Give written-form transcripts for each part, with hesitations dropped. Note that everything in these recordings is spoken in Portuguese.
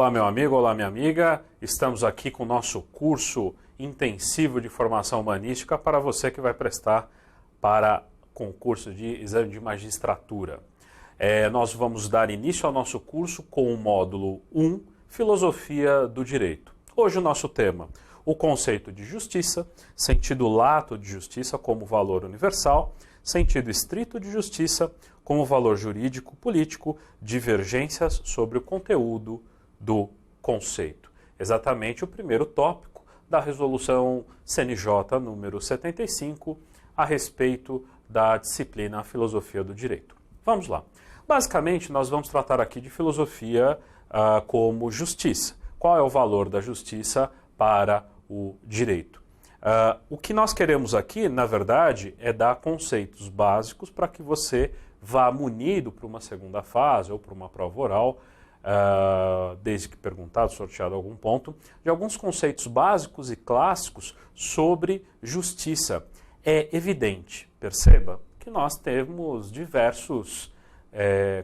Olá, meu amigo, olá, minha amiga. Estamos aqui com o nosso curso intensivo de formação humanística para você que vai prestar para concurso de exame de magistratura. Nós vamos dar início ao nosso curso com o módulo 1, Filosofia do Direito. Hoje o nosso tema, o conceito de justiça, sentido lato de justiça como valor universal, sentido estrito de justiça como valor jurídico, político, divergências sobre o conteúdo do conceito. Exatamente o primeiro tópico da resolução CNJ número 75 a respeito da disciplina Filosofia do Direito. Vamos lá. Basicamente, nós vamos tratar aqui de filosofia como justiça. Qual é o valor da justiça para o direito? O que nós queremos aqui, na verdade, é dar conceitos básicos para que você vá munido para uma segunda fase ou para uma prova oral, desde que perguntado, sorteado algum ponto, de alguns conceitos básicos e clássicos sobre justiça. É evidente, perceba, que nós temos diversos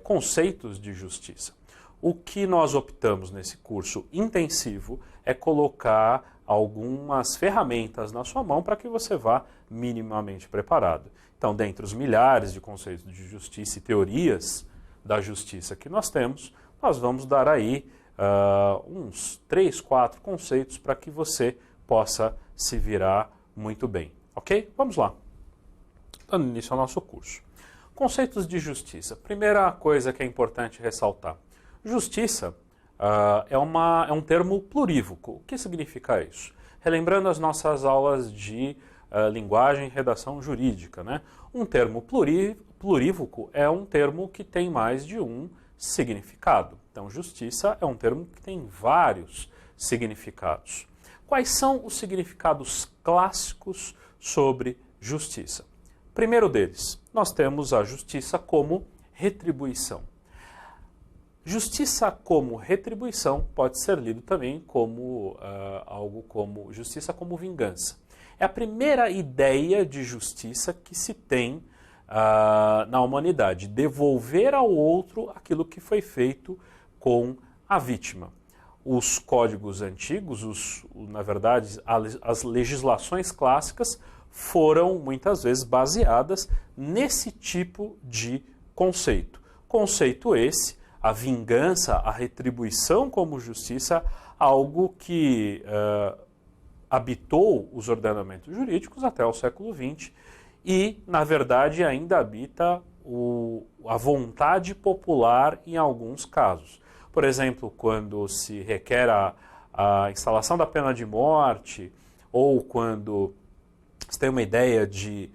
conceitos de justiça. O que nós optamos nesse curso intensivo é colocar algumas ferramentas na sua mão para que você vá minimamente preparado. Então, dentre os milhares de conceitos de justiça e teorias da justiça que nós temos, nós vamos dar aí uns 3, 4 conceitos para que você possa se virar muito bem. Ok? Vamos lá. Dando início ao nosso curso. Conceitos de justiça. Primeira coisa que é importante ressaltar. Justiça é um termo plurívoco. O que significa isso? Relembrando as nossas aulas de linguagem e redação jurídica, né? Um termo plurívoco é um termo que tem mais de um significado. Então, justiça é um termo que tem vários significados. Quais são os significados clássicos sobre justiça? Primeiro deles, nós temos a justiça como retribuição. Justiça como retribuição pode ser lido também como algo como justiça como vingança. É a primeira ideia de justiça que se tem na humanidade, devolver ao outro aquilo que foi feito com a vítima. Os códigos antigos, na verdade, as legislações clássicas foram muitas vezes baseadas nesse tipo de conceito. Conceito esse, a vingança, a retribuição como justiça, algo que habitou os ordenamentos jurídicos até o século XX e, na verdade, ainda habita a vontade popular em alguns casos. Por exemplo, quando se requer a instalação da pena de morte ou quando se tem uma ideia de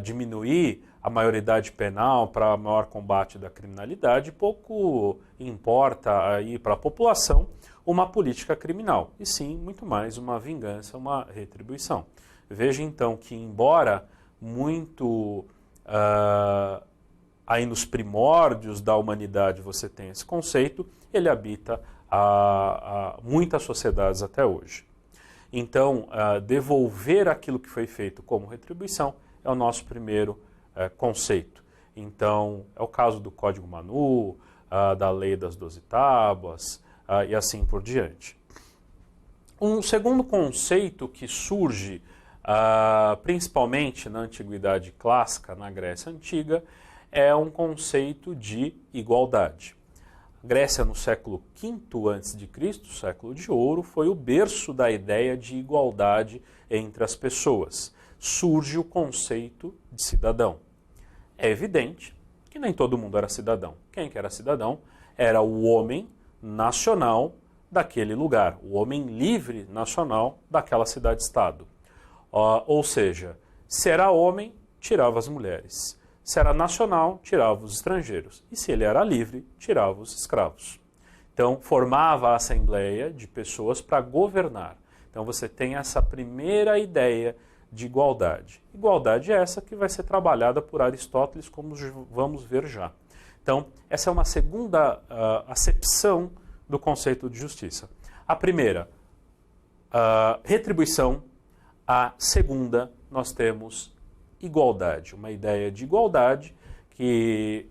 diminuir a maioridade penal para maior combate da criminalidade, pouco importa aí para a população uma política criminal, e sim muito mais uma vingança, uma retribuição. Veja então que embora muito aí nos primórdios da humanidade você tenha esse conceito, ele habita muitas sociedades até hoje. Então, devolver aquilo que foi feito como retribuição é o nosso primeiro conceito. Então, é o caso do Código Manu, da Lei das 12 Tábuas e assim por diante. Um segundo conceito que surge principalmente na Antiguidade Clássica, na Grécia Antiga, é um conceito de igualdade. A Grécia, no século V a.C., século de ouro, foi o berço da ideia de igualdade entre as pessoas. Surge o conceito de cidadão. É evidente que nem todo mundo era cidadão. Quem que era cidadão? Era o homem nacional daquele lugar, o homem livre nacional daquela cidade-estado. Ou seja, se era homem, tirava as mulheres. Se era nacional, tirava os estrangeiros. E se ele era livre, tirava os escravos. Então, formava a assembleia de pessoas para governar. Então, você tem essa primeira ideia de igualdade. Igualdade é essa que vai ser trabalhada por Aristóteles, como vamos ver já. Então, essa é uma segunda acepção do conceito de justiça. A primeira, retribuição. A segunda, nós temos igualdade, uma ideia de igualdade que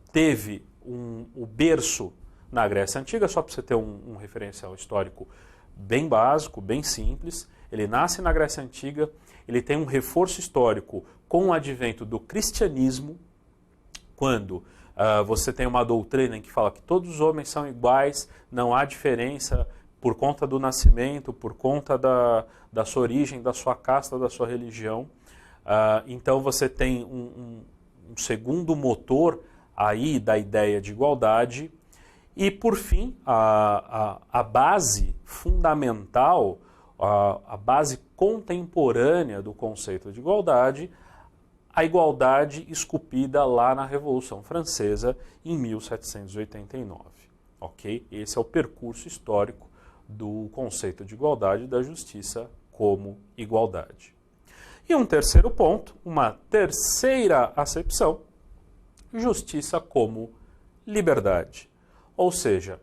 teve o berço na Grécia Antiga, só para você ter um referencial histórico bem básico, bem simples. Ele nasce na Grécia Antiga, ele tem um reforço histórico com o advento do cristianismo, quando você tem uma doutrina em que fala que todos os homens são iguais, não há diferença por conta do nascimento, por conta da sua origem, da sua casta, da sua religião. Então você tem um segundo motor aí da ideia de igualdade. E, por fim, a base fundamental, a base contemporânea do conceito de igualdade, a igualdade esculpida lá na Revolução Francesa em 1789. Ok? Esse é o percurso histórico do conceito de igualdade e da justiça como igualdade. E um terceiro ponto, uma terceira acepção, justiça como liberdade. Ou seja,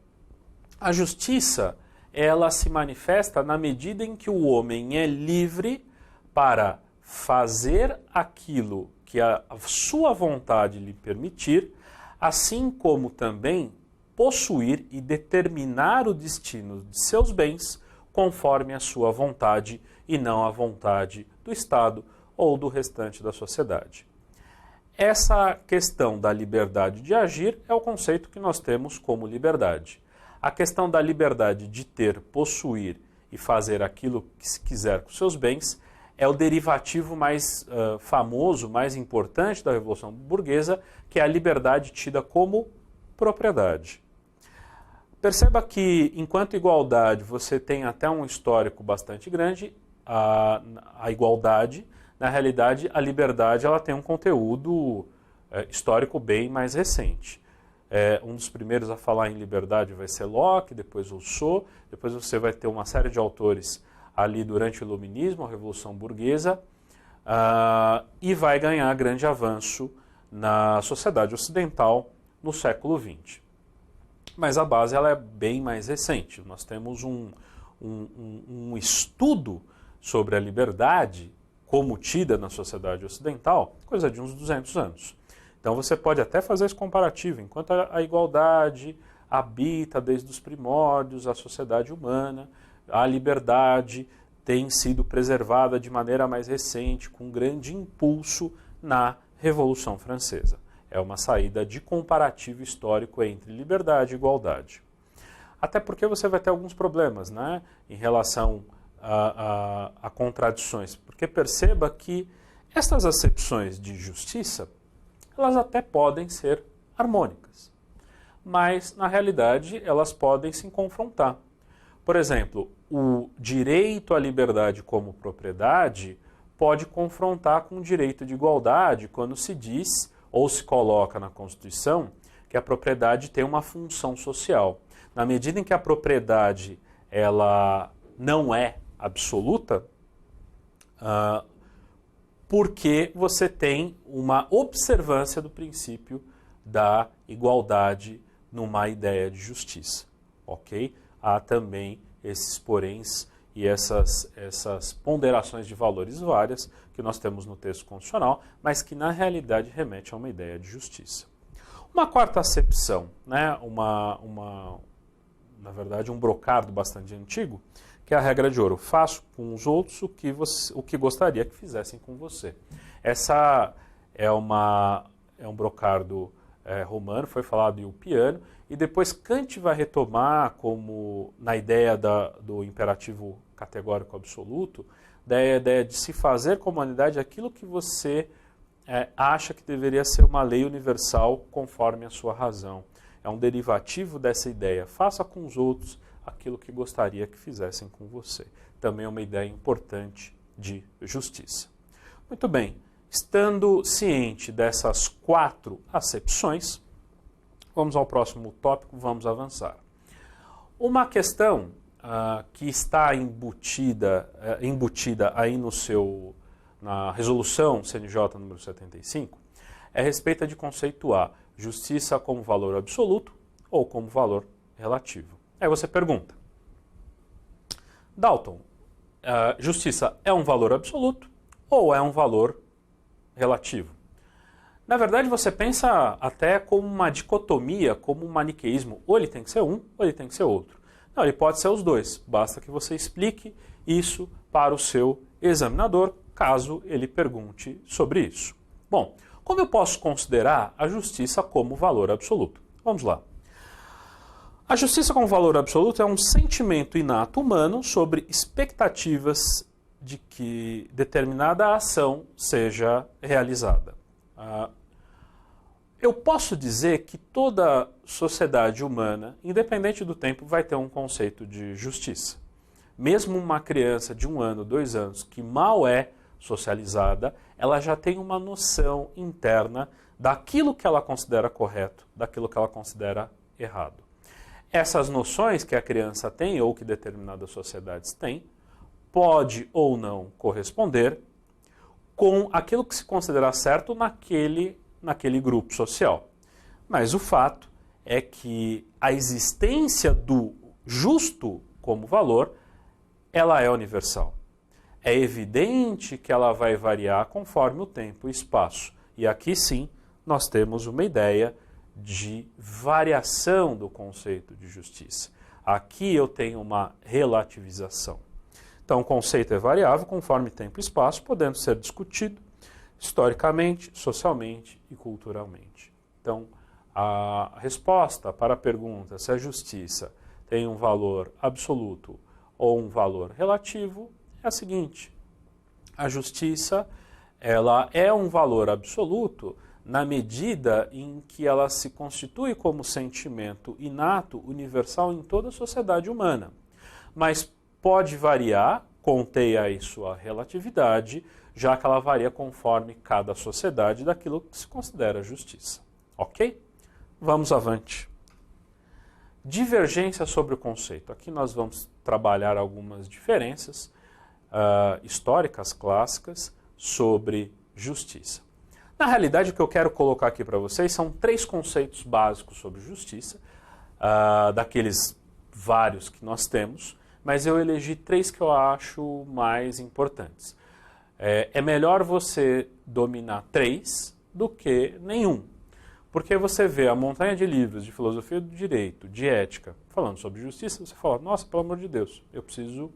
a justiça, ela se manifesta na medida em que o homem é livre para fazer aquilo que a sua vontade lhe permitir, assim como também possuir e determinar o destino de seus bens conforme a sua vontade e não a vontade do Estado ou do restante da sociedade. Essa questão da liberdade de agir é o conceito que nós temos como liberdade. A questão da liberdade de ter, possuir e fazer aquilo que se quiser com seus bens é o derivativo mais famoso, mais importante da Revolução Burguesa, que é a liberdade tida como propriedade. Perceba que, enquanto igualdade, você tem até um histórico bastante grande, a igualdade, na realidade, a liberdade ela tem um conteúdo histórico bem mais recente. Um dos primeiros a falar em liberdade vai ser Locke, depois Rousseau, depois você vai ter uma série de autores ali durante o Iluminismo, a Revolução Burguesa, e vai ganhar grande avanço na sociedade ocidental no século XX. Mas a base ela é bem mais recente. Nós temos um estudo sobre a liberdade como tida na sociedade ocidental, coisa de uns 200 anos. Então você pode até fazer esse comparativo, enquanto a igualdade habita desde os primórdios a sociedade humana, a liberdade tem sido preservada de maneira mais recente, com grande impulso na Revolução Francesa. É uma saída de comparativo histórico entre liberdade e igualdade. Até porque você vai ter alguns problemas, né, em relação a contradições. Porque perceba que essas acepções de justiça, elas até podem ser harmônicas, mas na realidade elas podem se confrontar. Por exemplo, o direito à liberdade como propriedade pode confrontar com o direito de igualdade quando se diz ou se coloca na Constituição que a propriedade tem uma função social. Na medida em que a propriedade ela não é absoluta, porque você tem uma observância do princípio da igualdade numa ideia de justiça. Ok? Há também esses poréns e essas ponderações de valores várias que nós temos no texto constitucional, mas que na realidade remete a uma ideia de justiça. Uma quarta acepção, né, na verdade um brocardo bastante antigo, que é a regra de ouro: faço com os outros o que gostaria que fizessem com você. Essa é um brocardo romano, foi falado em Ulpiano, e depois Kant vai retomar como na ideia do imperativo categórico absoluto, da ideia de se fazer com a humanidade aquilo que você acha que deveria ser uma lei universal conforme a sua razão. É um derivativo dessa ideia: faça com os outros aquilo que gostaria que fizessem com você. Também é uma ideia importante de justiça. Muito bem, estando ciente dessas 4 acepções, vamos ao próximo tópico, vamos avançar. Uma questão que está embutida aí na resolução CNJ número 75, é a respeito de conceituar justiça como valor absoluto ou como valor relativo. Aí você pergunta: Dalton, justiça é um valor absoluto ou é um valor relativo? Na verdade, você pensa até como uma dicotomia, como um maniqueísmo. Ou ele tem que ser um, ou ele tem que ser outro. Não, ele pode ser os dois. Basta que você explique isso para o seu examinador, caso ele pergunte sobre isso. Bom, como eu posso considerar a justiça como valor absoluto? Vamos lá. A justiça como valor absoluto é um sentimento inato humano sobre expectativas de que determinada ação seja realizada. Eu posso dizer que toda sociedade humana, independente do tempo, vai ter um conceito de justiça. Mesmo uma criança de 1 ano, 2 anos, que mal é socializada, ela já tem uma noção interna daquilo que ela considera correto, daquilo que ela considera errado. Essas noções que a criança tem, ou que determinadas sociedades têm, pode ou não corresponder com aquilo que se considera certo naquele grupo social. Mas o fato é que a existência do justo como valor, ela é universal. É evidente que ela vai variar conforme o tempo e espaço. E aqui sim, nós temos uma ideia de variação do conceito de justiça. Aqui eu tenho uma relativização. Então o conceito é variável conforme tempo e espaço, podendo ser discutido historicamente, socialmente e culturalmente. Então a resposta para a pergunta se a justiça tem um valor absoluto ou um valor relativo é a seguinte: a justiça, ela é um valor absoluto na medida em que ela se constitui como sentimento inato, universal em toda a sociedade humana. Mas pode variar, contém aí sua relatividade, já que ela varia conforme cada sociedade daquilo que se considera justiça. Ok? Vamos avante. Divergência sobre o conceito. Aqui nós vamos trabalhar algumas diferenças históricas, clássicas, sobre justiça. Na realidade, o que eu quero colocar aqui para vocês são 3 conceitos básicos sobre justiça, daqueles vários que nós temos, mas eu elegi 3 que eu acho mais importantes. É melhor você dominar 3 do que nenhum, porque você vê a montanha de livros de filosofia do direito, de ética, falando sobre justiça, você fala, nossa, pelo amor de Deus, eu preciso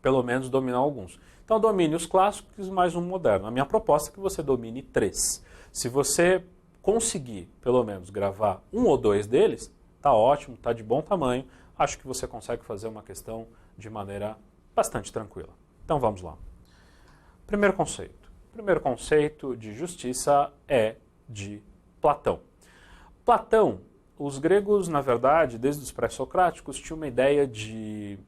pelo menos dominar alguns. Então domine os clássicos mais um moderno. A minha proposta é que você domine 3. Se você conseguir, pelo menos, gravar 1 ou 2 deles, tá ótimo, tá de bom tamanho. Acho que você consegue fazer uma questão de maneira bastante tranquila. Então vamos lá. Primeiro conceito. O primeiro conceito de justiça é de Platão. Platão, os gregos, na verdade, desde os pré-socráticos, tinham uma ideia de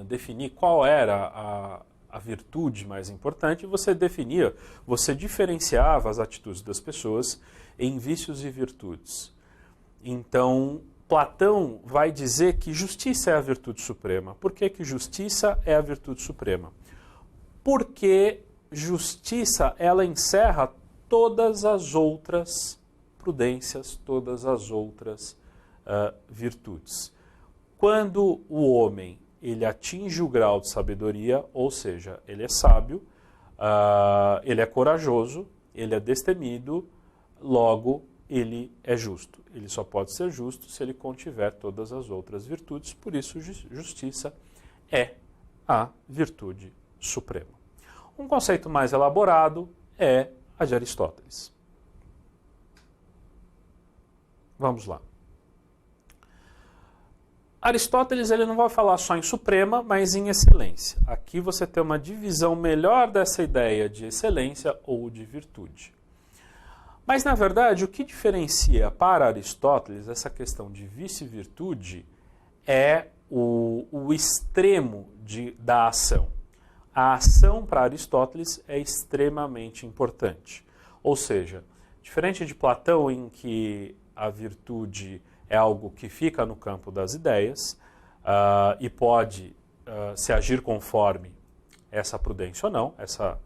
definir qual era a virtude mais importante. Você definia, você diferenciava as atitudes das pessoas em vícios e virtudes. Então, Platão vai dizer que justiça é a virtude suprema. Por que justiça é a virtude suprema? Porque justiça, ela encerra todas as outras prudências, todas as outras virtudes. Quando o homem ele atinge o grau de sabedoria, ou seja, ele é sábio, ele é corajoso, ele é destemido, logo ele é justo. Ele só pode ser justo se ele contiver todas as outras virtudes, por isso justiça é a virtude suprema. Um conceito mais elaborado é a de Aristóteles. Vamos lá. Aristóteles ele não vai falar só em suprema, mas em excelência. Aqui você tem uma divisão melhor dessa ideia de excelência ou de virtude. Mas, na verdade, o que diferencia para Aristóteles essa questão de vício e virtude é o extremo da ação. A ação para Aristóteles é extremamente importante. Ou seja, diferente de Platão, em que a virtude é algo que fica no campo das ideias e pode se agir conforme essa prudência ou não, essa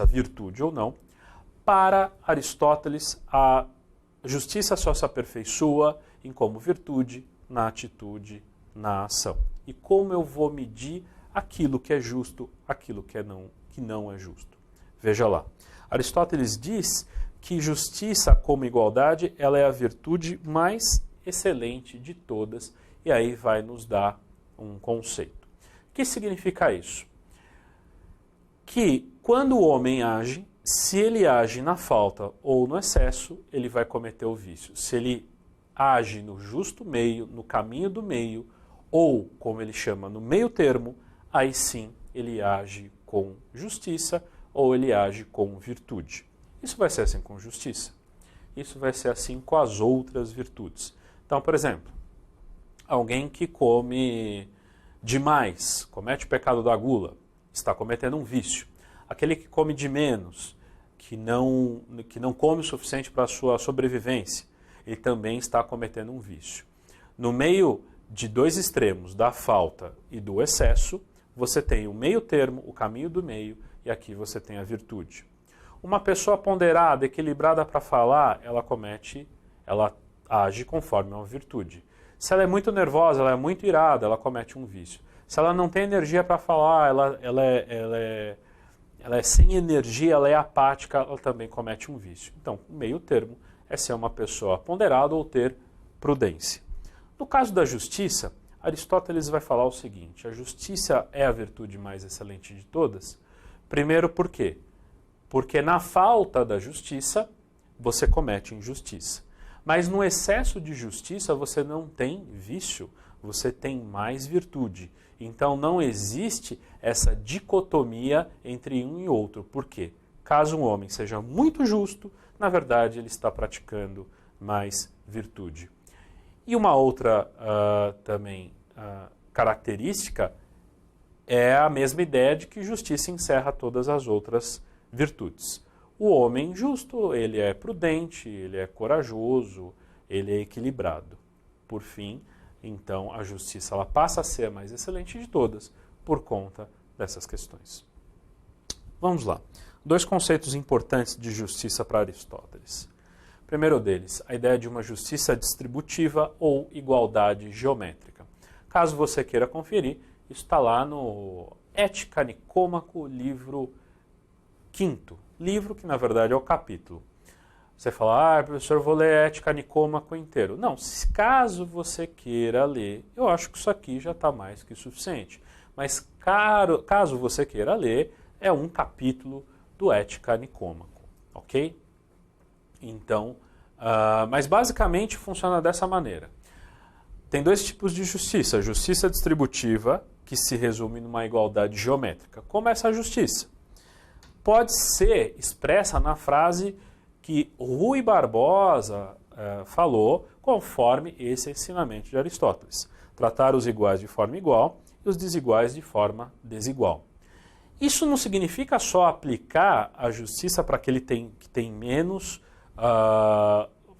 virtude ou não. Para Aristóteles, a justiça só se aperfeiçoa em como virtude, na atitude, na ação. E como eu vou medir aquilo que é justo, aquilo que não é justo. Veja lá. Aristóteles diz que justiça como igualdade, ela é a virtude mais excelente de todas, e aí vai nos dar um conceito. O que significa isso? Que quando o homem age, se ele age na falta ou no excesso, ele vai cometer o vício. Se ele age no justo meio, no caminho do meio, ou, como ele chama, no meio termo, aí sim ele age com justiça ou ele age com virtude. Isso vai ser assim com justiça. Isso vai ser assim com as outras virtudes. Então, por exemplo, alguém que come demais, comete o pecado da gula, está cometendo um vício. Aquele que come de menos, que não come o suficiente para a sua sobrevivência, ele também está cometendo um vício. No meio de dois extremos, da falta e do excesso, você tem o meio termo, o caminho do meio, e aqui você tem a virtude. Uma pessoa ponderada, equilibrada para falar, ela age conforme uma virtude. Se ela é muito nervosa, ela é muito irada, ela comete um vício. Se ela não tem energia para falar, ela é sem energia, ela é apática, ela também comete um vício. Então, o meio termo é ser uma pessoa ponderada ou ter prudência. No caso da justiça, Aristóteles vai falar o seguinte: a justiça é a virtude mais excelente de todas. Primeiro, por quê? Porque na falta da justiça, você comete injustiça. Mas no excesso de justiça, você não tem vício, você tem mais virtude. Então não existe essa dicotomia entre um e outro. Por quê? Caso um homem seja muito justo, na verdade ele está praticando mais virtude. E uma outra característica é a mesma ideia de que justiça encerra todas as outras virtudes. O homem justo, ele é prudente, ele é corajoso, ele é equilibrado. Por fim, então, a justiça ela passa a ser a mais excelente de todas por conta dessas questões. Vamos lá. 2 conceitos importantes de justiça para Aristóteles. Primeiro deles, a ideia de uma justiça distributiva ou igualdade geométrica. Caso você queira conferir, isso está lá no Ética Nicômaco, livro 5º. Livro que, na verdade, é o capítulo. Você fala, professor, eu vou ler Ética Nicômaco inteiro. Não, caso você queira ler, eu acho que isso aqui já está mais que suficiente. Mas caso você queira ler, é um capítulo do Ética Nicômaco, ok? Então, mas basicamente funciona dessa maneira. Tem 2 tipos de justiça. A justiça distributiva, que se resume numa igualdade geométrica. Como é essa justiça? Pode ser expressa na frase que Rui Barbosa falou, conforme esse ensinamento de Aristóteles. Tratar os iguais de forma igual e os desiguais de forma desigual. Isso não significa só aplicar a justiça para aquele que tem menos,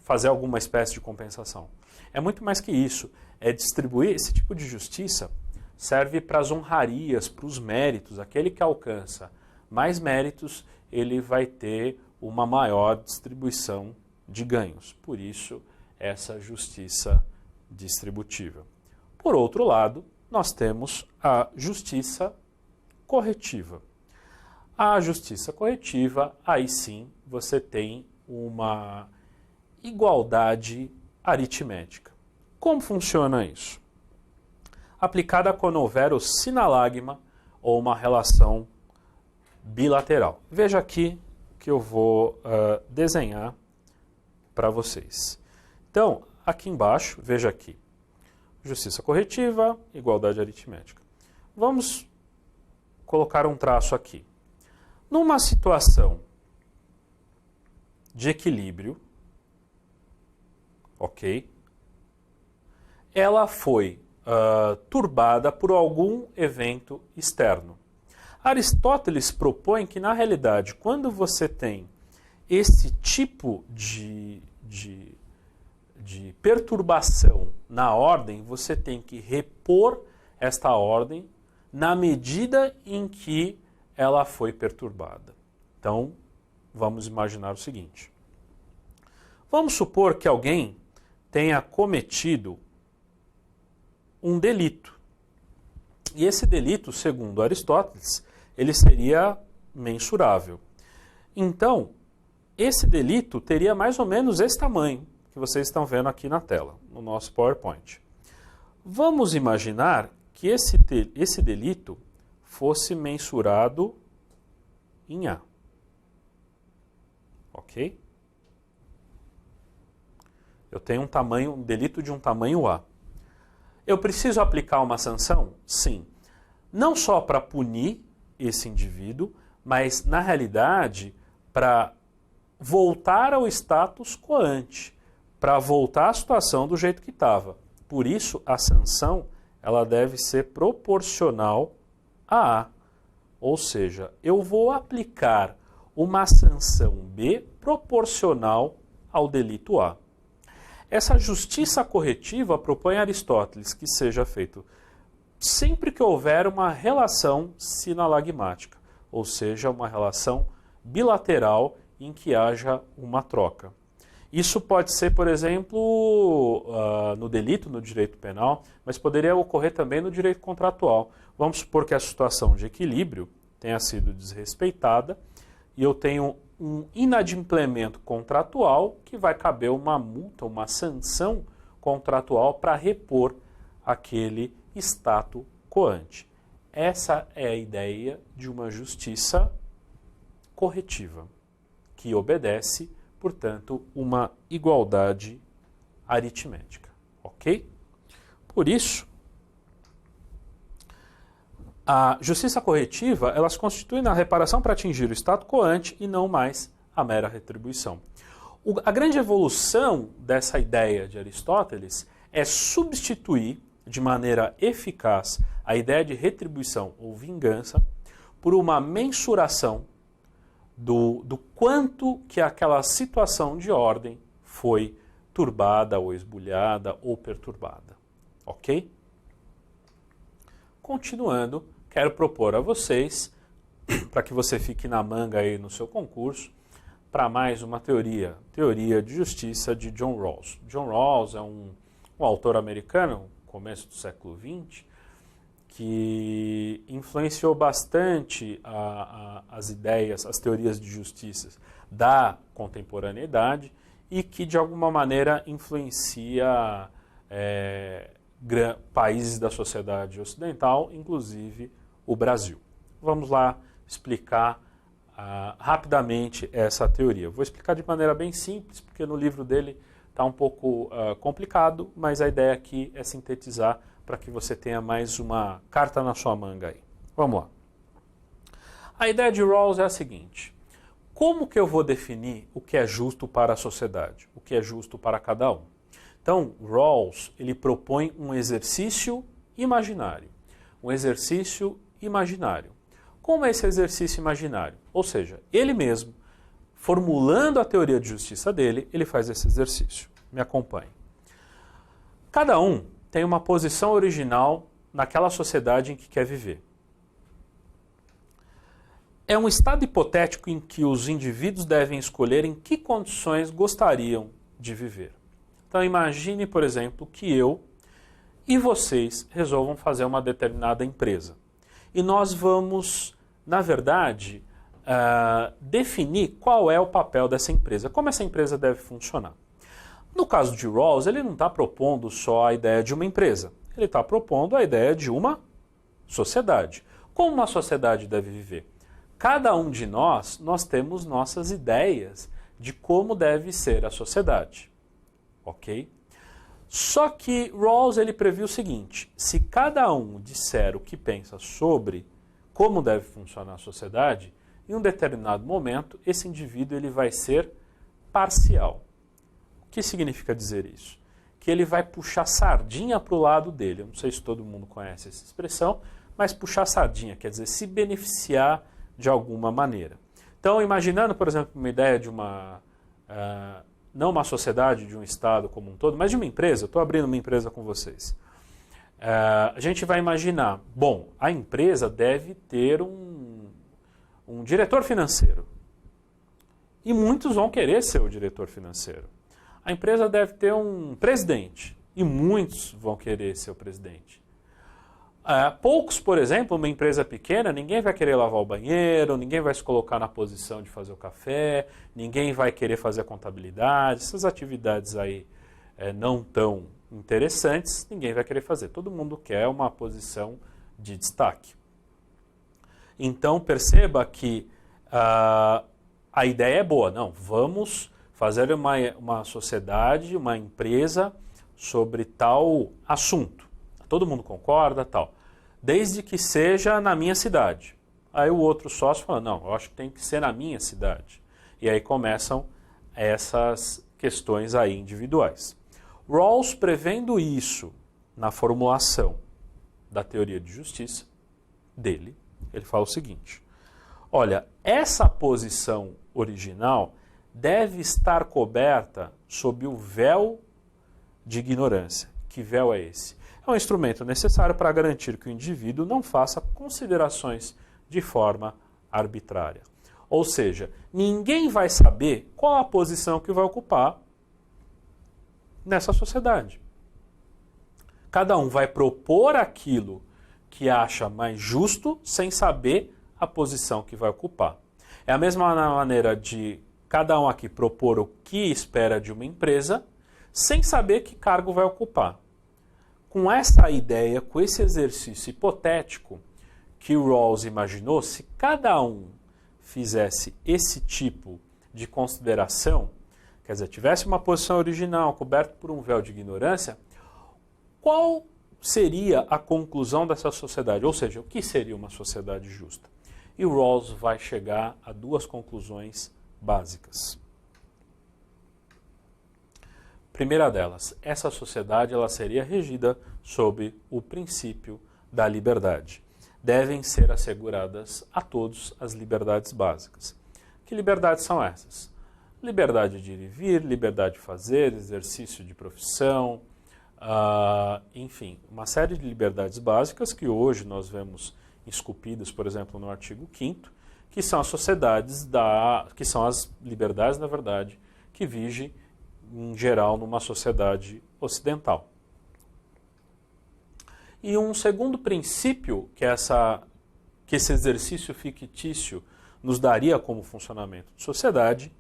fazer alguma espécie de compensação. É muito mais que isso. É distribuir esse tipo de justiça, serve para as honrarias, para os méritos. Aquele que alcança mais méritos, ele vai ter uma maior distribuição de ganhos. Por isso, essa justiça distributiva. Por outro lado, nós temos a justiça corretiva. A justiça corretiva, aí sim, você tem uma igualdade aritmética. Como funciona isso? Aplicada quando houver o sinalagma ou uma relação bilateral. Veja aqui que eu vou desenhar para vocês. Então, aqui embaixo, veja aqui. Justiça corretiva, igualdade aritmética. Vamos colocar um traço aqui. Numa situação de equilíbrio, ok? Ela foi turbada por algum evento externo. Aristóteles propõe que, na realidade, quando você tem esse tipo de perturbação na ordem, você tem que repor esta ordem na medida em que ela foi perturbada. Então, vamos imaginar o seguinte. Vamos supor que alguém tenha cometido um delito. E esse delito, segundo Aristóteles, ele seria mensurável. Então, esse delito teria mais ou menos esse tamanho que vocês estão vendo aqui na tela, no nosso PowerPoint. Vamos imaginar que esse delito fosse mensurado em A. Ok? Eu tenho um delito de um tamanho A. Eu preciso aplicar uma sanção? Sim. Não só para punir esse indivíduo, mas, na realidade, para voltar ao status quo ante, para voltar à situação do jeito que estava. Por isso, a sanção ela deve ser proporcional a A. Ou seja, eu vou aplicar uma sanção B proporcional ao delito A. Essa justiça corretiva propõe Aristóteles que seja feito sempre que houver uma relação sinalagmática, ou seja, uma relação bilateral em que haja uma troca. Isso pode ser, por exemplo, no delito, no direito penal, mas poderia ocorrer também no direito contratual. Vamos supor que a situação de equilíbrio tenha sido desrespeitada e eu tenho um inadimplemento contratual que vai caber uma multa, uma sanção contratual para repor aquele status quo ante. Essa é a ideia de uma justiça corretiva, que obedece, portanto, uma igualdade aritmética. Ok? Por isso, a justiça corretiva, ela se constitui na reparação para atingir o status quo ante e não mais a mera retribuição. A grande evolução dessa ideia de Aristóteles é substituir de maneira eficaz a ideia de retribuição ou vingança por uma mensuração do quanto que aquela situação de ordem foi turbada ou esbulhada ou perturbada. Ok? Continuando, quero propor a vocês, para que você fique na manga aí no seu concurso, para mais uma teoria de justiça de John Rawls. John Rawls é um autor americano, começo do século XX, que influenciou bastante as ideias, as teorias de justiça da contemporaneidade e que, de alguma maneira, influencia países da sociedade ocidental, inclusive o Brasil. Vamos lá explicar rapidamente essa teoria. Vou explicar de maneira bem simples, porque no livro dele está um pouco complicado, mas a ideia aqui é sintetizar para que você tenha mais uma carta na sua manga aí. Vamos lá. A ideia de Rawls é a seguinte: como que eu vou definir o que é justo para a sociedade, o que é justo para cada um? Então, Rawls ele propõe um exercício imaginário. Um exercício imaginário. Como é esse exercício imaginário? Ou seja, ele mesmo, formulando a teoria de justiça dele, ele faz esse exercício. Me acompanhe. Cada um tem uma posição original naquela sociedade em que quer viver. É um estado hipotético em que os indivíduos devem escolher em que condições gostariam de viver. Então imagine, por exemplo, que eu e vocês resolvam fazer uma determinada empresa. E nós vamos, na verdade, definir qual é o papel dessa empresa, como essa empresa deve funcionar. No caso de Rawls, ele não está propondo só a ideia de uma empresa, ele está propondo a ideia de uma sociedade. Como uma sociedade deve viver? Cada um de nós temos nossas ideias de como deve ser a sociedade. Ok? Só que Rawls ele previu o seguinte: se cada um disser o que pensa sobre como deve funcionar a sociedade, em um determinado momento, esse indivíduo ele vai ser parcial. O que significa dizer isso? Que ele vai puxar sardinha para o lado dele. Eu não sei se todo mundo conhece essa expressão, mas puxar sardinha quer dizer se beneficiar de alguma maneira. Então, imaginando, por exemplo, uma ideia de não uma sociedade, de um Estado como um todo, mas de uma empresa. Estou abrindo uma empresa com vocês. A gente vai imaginar, bom, a empresa deve ter um diretor financeiro. E muitos vão querer ser o diretor financeiro. A empresa deve ter um presidente. E muitos vão querer ser o presidente. Poucos, por exemplo, uma empresa pequena, ninguém vai querer lavar o banheiro, ninguém vai se colocar na posição de fazer o café, ninguém vai querer fazer a contabilidade, essas atividades aí não tão interessantes, ninguém vai querer fazer. Todo mundo quer uma posição de destaque. Então perceba que a ideia é boa. Não, vamos fazer uma sociedade, uma empresa sobre tal assunto. Todo mundo concorda, tal. Desde que seja na minha cidade. Aí o outro sócio fala, não, eu acho que tem que ser na minha cidade. E aí começam essas questões aí individuais. Rawls, prevendo isso na formulação da teoria de justiça dele, ele fala o seguinte: olha, essa posição original deve estar coberta sob o véu de ignorância. Que véu é esse? É um instrumento necessário para garantir que o indivíduo não faça considerações de forma arbitrária. Ou seja, ninguém vai saber qual a posição que vai ocupar nessa sociedade. Cada um vai propor aquilo que acha mais justo sem saber a posição que vai ocupar. É a mesma maneira de cada um aqui propor o que espera de uma empresa sem saber que cargo vai ocupar. Com essa ideia, com esse exercício hipotético que o Rawls imaginou, se cada um fizesse esse tipo de consideração, quer dizer, tivesse uma posição original coberta por um véu de ignorância, qual seria a conclusão dessa sociedade? Ou seja, o que seria uma sociedade justa? E o Rawls vai chegar a duas conclusões básicas. Primeira delas, essa sociedade ela seria regida sob o princípio da liberdade. Devem ser asseguradas a todos as liberdades básicas. Que liberdades são essas? Liberdade de ir e vir, liberdade de fazer, exercício de profissão, enfim, uma série de liberdades básicas que hoje nós vemos esculpidas, por exemplo, no artigo 5º, que são as sociedades que são as liberdades, na verdade, que vigem em geral numa sociedade ocidental. E um segundo princípio que esse exercício fictício nos daria como funcionamento de sociedade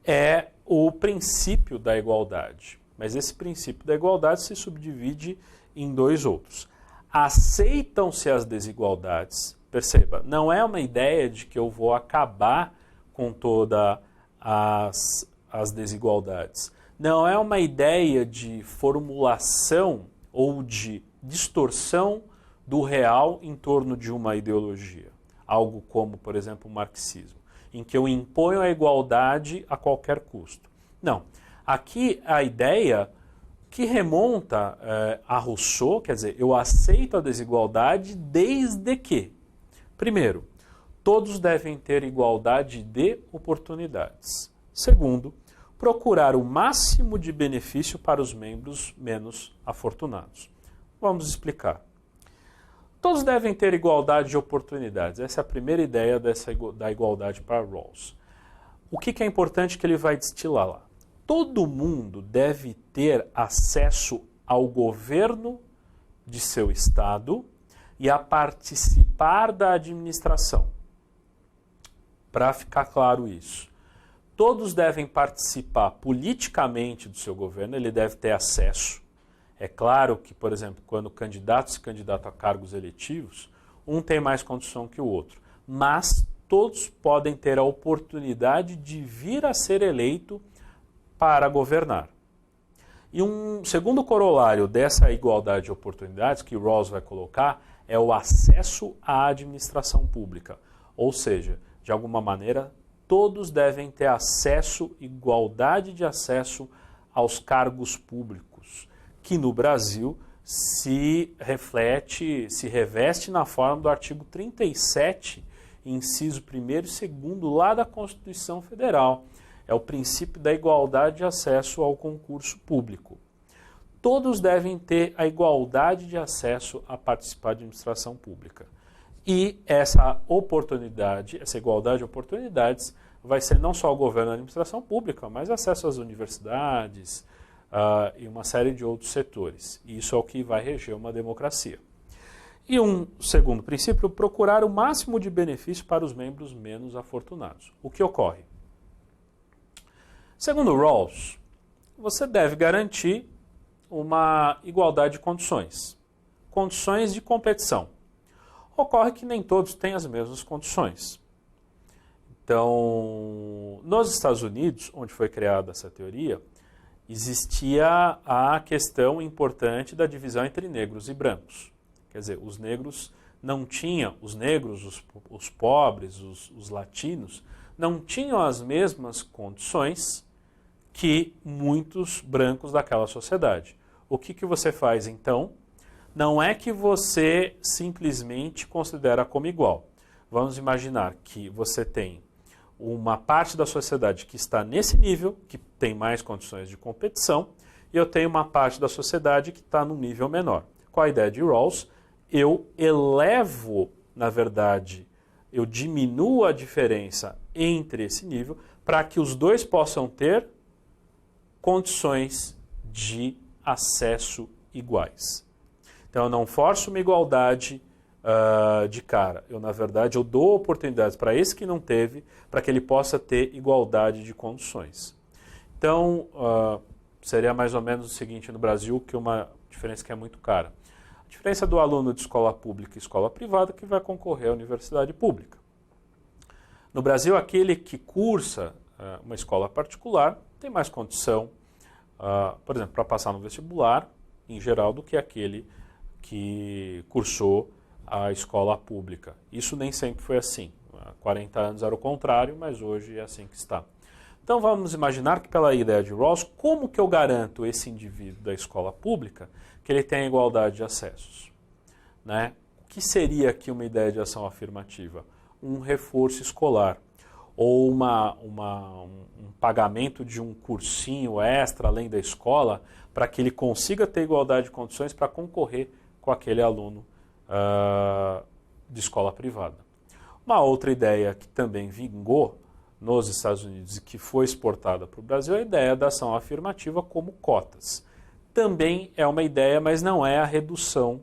é o princípio da igualdade. Mas esse princípio da igualdade se subdivide em dois outros. Aceitam-se as desigualdades. Perceba, não é uma ideia de que eu vou acabar com todas as desigualdades. Não é uma ideia de formulação ou de distorção do real em torno de uma ideologia. Algo como, por exemplo, o marxismo, em que eu imponho a igualdade a qualquer custo. Não. Aqui a ideia que remonta a Rousseau, quer dizer, eu aceito a desigualdade desde que, primeiro, todos devem ter igualdade de oportunidades. Segundo, procurar o máximo de benefício para os membros menos afortunados. Vamos explicar. Todos devem ter igualdade de oportunidades. Essa é a primeira ideia da igualdade para Rawls. O que é importante que ele vai destilar lá? Todo mundo deve ter acesso ao governo de seu estado e a participar da administração. Para ficar claro isso. Todos devem participar politicamente do seu governo, ele deve ter acesso. É claro que, por exemplo, quando o candidato se candidata a cargos eletivos, um tem mais condição que o outro. Mas todos podem ter a oportunidade de vir a ser eleito para governar. E um segundo corolário dessa igualdade de oportunidades que Rawls vai colocar é o acesso à administração pública. Ou seja, de alguma maneira, todos devem ter acesso, igualdade de acesso aos cargos públicos, que no Brasil se reveste na forma do artigo 37, inciso 1º e 2º, lá da Constituição Federal. É o princípio da igualdade de acesso ao concurso público. Todos devem ter a igualdade de acesso a participar da administração pública. E essa oportunidade, essa igualdade de oportunidades, vai ser não só o governo da administração pública, mas acesso às universidades e uma série de outros setores. E isso é o que vai reger uma democracia. E um segundo princípio, procurar o máximo de benefício para os membros menos afortunados. O que ocorre? Segundo Rawls, você deve garantir uma igualdade de condições. Condições de competição. Ocorre que nem todos têm as mesmas condições. Então, nos Estados Unidos, onde foi criada essa teoria, existia a questão importante da divisão entre negros e brancos. Quer dizer, os negros não tinham, os pobres, os latinos, não tinham as mesmas condições que muitos brancos daquela sociedade. O que você faz então? Não é que você simplesmente considera como igual. Vamos imaginar que você tem uma parte da sociedade que está nesse nível, que tem mais condições de competição, e eu tenho uma parte da sociedade que está num nível menor. Qual a ideia de Rawls? Eu elevo, na verdade, eu diminuo a diferença entre esse nível para que os dois possam ter condições de acesso iguais. Então, eu não forço uma igualdade de cara. Na verdade, eu dou oportunidades para esse que não teve, para que ele possa ter igualdade de condições. Então, seria mais ou menos o seguinte no Brasil, que uma diferença que é muito cara. A diferença do aluno de escola pública e escola privada que vai concorrer à universidade pública. No Brasil, aquele que cursa uma escola particular tem mais condição, por exemplo, para passar no vestibular, em geral, do que aquele que cursou a escola pública. Isso nem sempre foi assim. Há 40 anos era o contrário, mas hoje é assim que está. Então vamos imaginar que pela ideia de Rawls, como que eu garanto esse indivíduo da escola pública que ele tenha igualdade de acessos? Né? O que seria aqui uma ideia de ação afirmativa? Um reforço escolar ou um pagamento de um cursinho extra além da escola para que ele consiga ter igualdade de condições para concorrer com aquele aluno de escola privada. Uma outra ideia que também vingou nos Estados Unidos e que foi exportada para o Brasil é a ideia da ação afirmativa como cotas. Também é uma ideia, mas não é a redução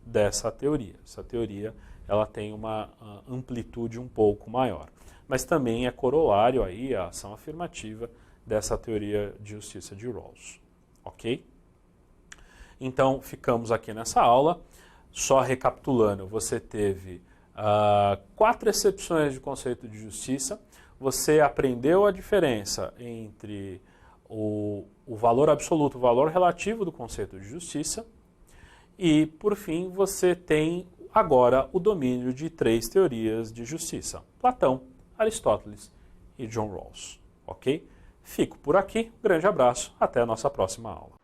dessa teoria. Essa teoria ela tem uma amplitude um pouco maior. Mas também é corolário aí a ação afirmativa dessa teoria de justiça de Rawls. Ok? Então, ficamos aqui nessa aula. Só recapitulando, você teve 4 exceções de conceito de justiça. Você aprendeu a diferença entre o valor absoluto e o valor relativo do conceito de justiça. E, por fim, você tem agora o domínio de 3 teorias de justiça. Platão, Aristóteles e John Rawls. Ok? Fico por aqui. Um grande abraço. Até a nossa próxima aula.